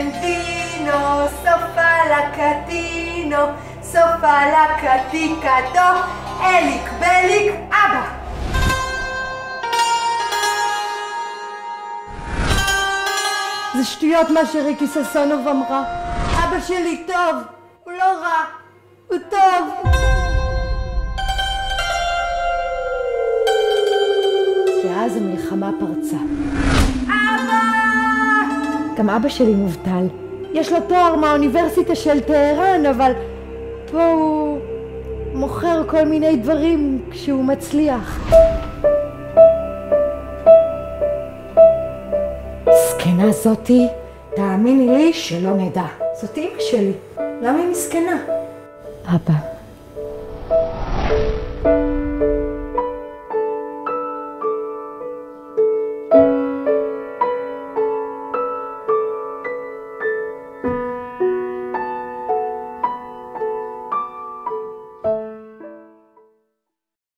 Valentino, sofa la catino, sofa la caticato, אליק בליק אבא. זה שטויות מה שריקי ססונוב אמרה. אבא שלי טוב, הוא לא רע, הוא טוב. ואז המלחמה פרצה. אבא! גם אבא שלי מובטל. יש לו תואר מהאוניברסיטה של טהרן, אבל פה הוא מוכר כל מיני דברים כשהוא מצליח. זקנה זאתי, תאמיני לי שלא נדע. זאת אמא שלי. למה היא מסכנה? אבא.